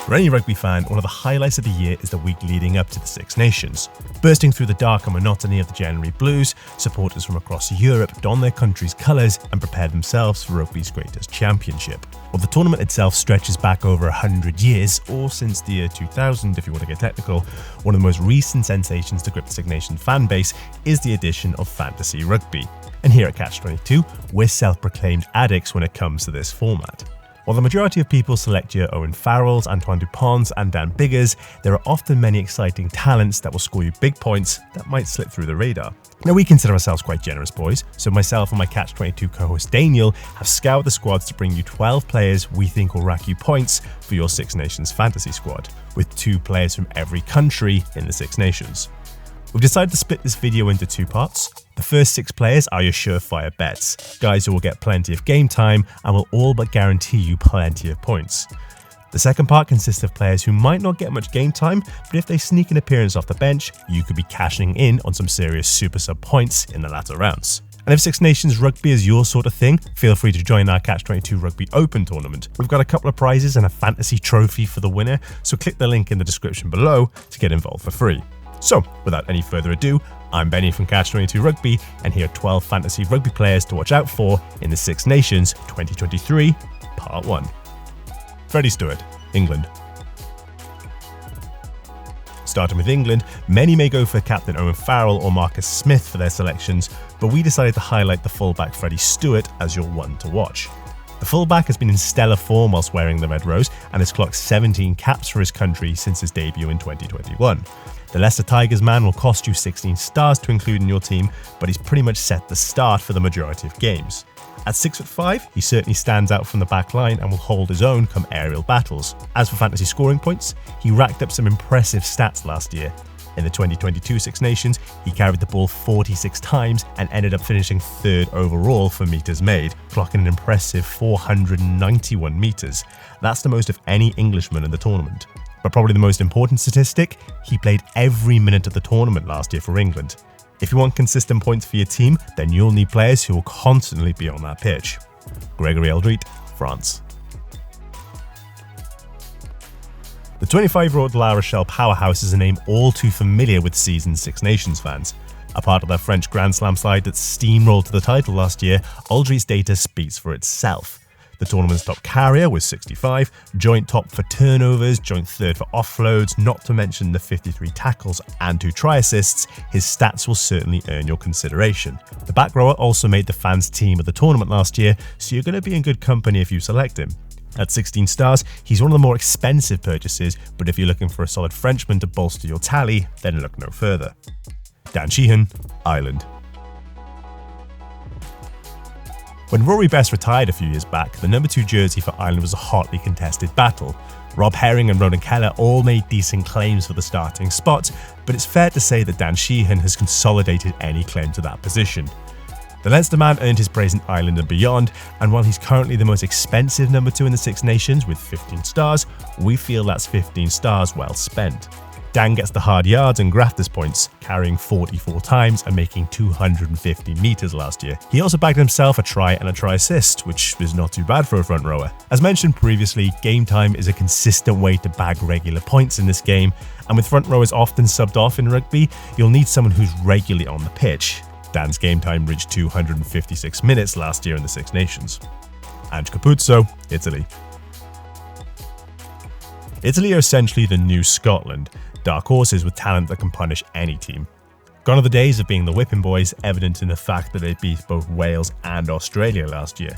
For any rugby fan, one of the highlights of the year is the week leading up to the Six Nations. Bursting through the dark and monotony of the January Blues, supporters from across Europe don their country's colours and prepare themselves for rugby's greatest championship. While the tournament itself stretches back over 100 years, or since the year 2000 if you want to get technical, one of the most recent sensations to grip the Six Nations fan base is the addition of fantasy rugby. And here at Catch-22, we're self-proclaimed addicts when it comes to this format. While the majority of people select your Owen Farrells, Antoine Duponts and Dan Biggers, there are often many exciting talents that will score you big points that might slip through the radar. Now, we consider ourselves quite generous boys, so myself and my Catch-22 co-host Daniel have scoured the squads to bring you 12 players we think will rack you points for your Six Nations fantasy squad, with 2 players from every country in the Six Nations. We've decided to split this video into 2 parts. The first 6 players are your surefire bets, guys who will get plenty of game time and will all but guarantee you plenty of points. The second part consists of players who might not get much game time, but if they sneak an appearance off the bench, you could be cashing in on some serious super sub points in the latter rounds. And if Six Nations Rugby is your sort of thing, feel free to join our Catch-22 Rugby Open tournament. We've got a couple of prizes and a fantasy trophy for the winner, so click the link in the description below to get involved for free. So, without any further ado, I'm Benny from Catch-22 Rugby, and here are 12 fantasy rugby players to watch out for in the Six Nations 2023 Part 1. Freddie Stewart, England. Starting with England, many may go for Captain Owen Farrell or Marcus Smith for their selections, but we decided to highlight the fullback Freddie Stewart as your one to watch. The fullback has been in stellar form whilst wearing the Red Rose and has clocked 17 caps for his country since his debut in 2021. The Leicester Tigers man will cost you 16 stars to include in your team, but he's pretty much set the start for the majority of games. At 6'5", he certainly stands out from the back line and will hold his own come aerial battles. As for fantasy scoring points, he racked up some impressive stats last year. In the 2022 Six Nations, he carried the ball 46 times and ended up finishing 3rd overall for meters made, clocking an impressive 491 meters. That's the most of any Englishman in the tournament. But probably the most important statistic, he played every minute of the tournament last year for England. If you want consistent points for your team, then you'll need players who will constantly be on that pitch. Gregory Eldreet, France. The 25-year-old La Rochelle powerhouse is a name all too familiar with seasoned Six Nations fans. A part of their French Grand Slam side that steamrolled to the title last year, Eldreet's data speaks for itself. The tournament's top carrier was 65, joint top for turnovers, joint 3rd for offloads, not to mention the 53 tackles and 2 try assists. His stats will certainly earn your consideration. The back rower also made the fans' team of the tournament last year, so you're going to be in good company if you select him. At 16 stars, he's one of the more expensive purchases, but if you're looking for a solid Frenchman to bolster your tally, then look no further. Dan Sheehan, Ireland. When Rory Best retired a few years back, the number 2 jersey for Ireland was a hotly contested battle. Rob Herring and Ronan Keller all made decent claims for the starting spot, but it's fair to say that Dan Sheehan has consolidated any claim to that position. The Leinster man earned his praise in Ireland and beyond, and while he's currently the most expensive number 2 in the Six Nations with 15 stars, we feel that's 15 stars well spent. Dan gets the hard yards and grafters points, carrying 44 times and making 250 meters last year. He also bagged himself a try and a try assist, which is not too bad for a front rower. As mentioned previously, game time is a consistent way to bag regular points in this game, and with front rowers often subbed off in rugby, you'll need someone who's regularly on the pitch. Dan's game time reached 256 minutes last year in the Six Nations. Ange Capuzzo, Italy. Italy are essentially the new Scotland, dark horses with talent that can punish any team. Gone are the days of being the whipping boys, evident in the fact that they beat both Wales and Australia last year.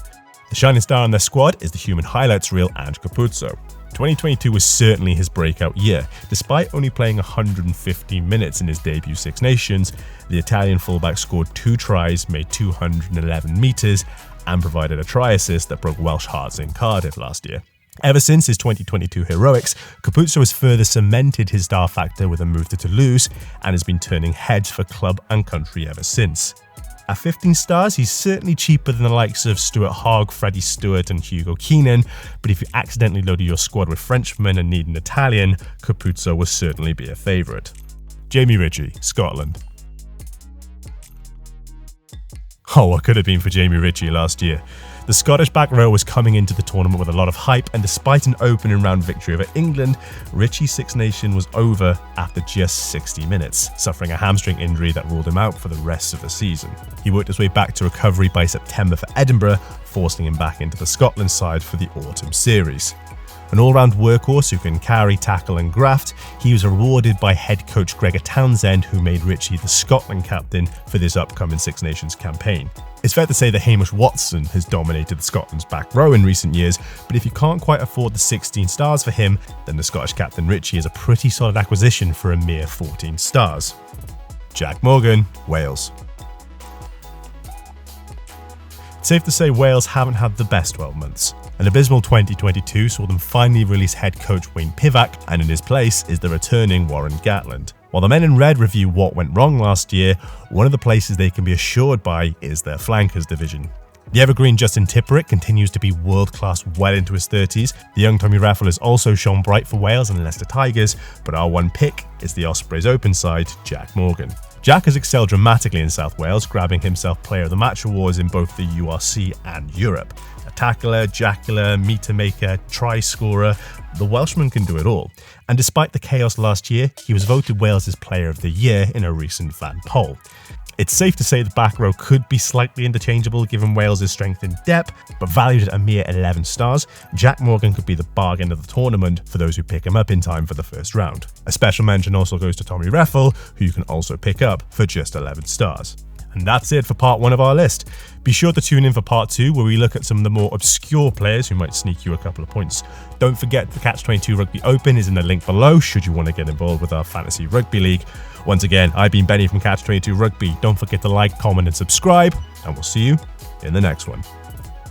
The shining star on their squad is the human highlights reel Ange Capuzzo. 2022 was certainly his breakout year. Despite only playing 115 minutes in his debut Six Nations, the Italian fullback scored 2 tries, made 211 meters, and provided a try assist that broke Welsh hearts in Cardiff last year. Ever since his 2022 heroics, Capuzzo has further cemented his star factor with a move to Toulouse and has been turning heads for club and country ever since. At 15 stars, he's certainly cheaper than the likes of Stuart Hogg, Freddie Stewart and Hugo Keenan, but if you accidentally loaded your squad with Frenchmen and need an Italian, Capuzzo will certainly be a favourite. Jamie Ritchie, Scotland. Oh, what could have been for Jamie Ritchie last year. The Scottish back row was coming into the tournament with a lot of hype, and despite an opening round victory over England, Richie's Six Nation was over after just 60 minutes, suffering a hamstring injury that ruled him out for the rest of the season. He worked his way back to recovery by September for Edinburgh, forcing him back into the Scotland side for the autumn series. An all-round workhorse who can carry, tackle and graft, he was rewarded by head coach Gregor Townsend, who made Richie the Scotland captain for this upcoming Six Nations campaign. It's fair to say that Hamish Watson has dominated Scotland's back row in recent years, but if you can't quite afford the 16 stars for him, then the Scottish captain Richie is a pretty solid acquisition for a mere 14 stars. Jack Morgan, Wales. It's safe to say Wales haven't had the best 12 months. An abysmal 2022 saw them finally release head coach Wayne Pivac, and in his place is the returning Warren Gatland. While the men in red review what went wrong last year, one of the places they can be assured by is their flankers division. The evergreen Justin Tipperick continues to be world-class well into his 30s. The young Tommy Reffell has also shone bright for Wales and Leicester Tigers, but our one pick is the Ospreys open side, Jack Morgan. Jack has excelled dramatically in South Wales, grabbing himself Player of the Match awards in both the URC and Europe. A tackler, jackler, meter maker, try scorer, the Welshman can do it all. And despite the chaos last year, he was voted Wales' Player of the Year in a recent fan poll. It's safe to say the back row could be slightly interchangeable given Wales' strength in depth, but valued at a mere 11 stars, Jack Morgan could be the bargain of the tournament for those who pick him up in time for the first round. A special mention also goes to Tommy Reffell, who you can also pick up for just 11 stars. And that's it for part 1 of our list. Be sure to tune in for part 2, where we look at some of the more obscure players who might sneak you a couple of points. Don't forget the Catch-22 Rugby Open is in the link below should you want to get involved with our Fantasy Rugby League. Once again, I've been Benny from Catch-22 Rugby. Don't forget to like, comment and subscribe, and we'll see you in the next one.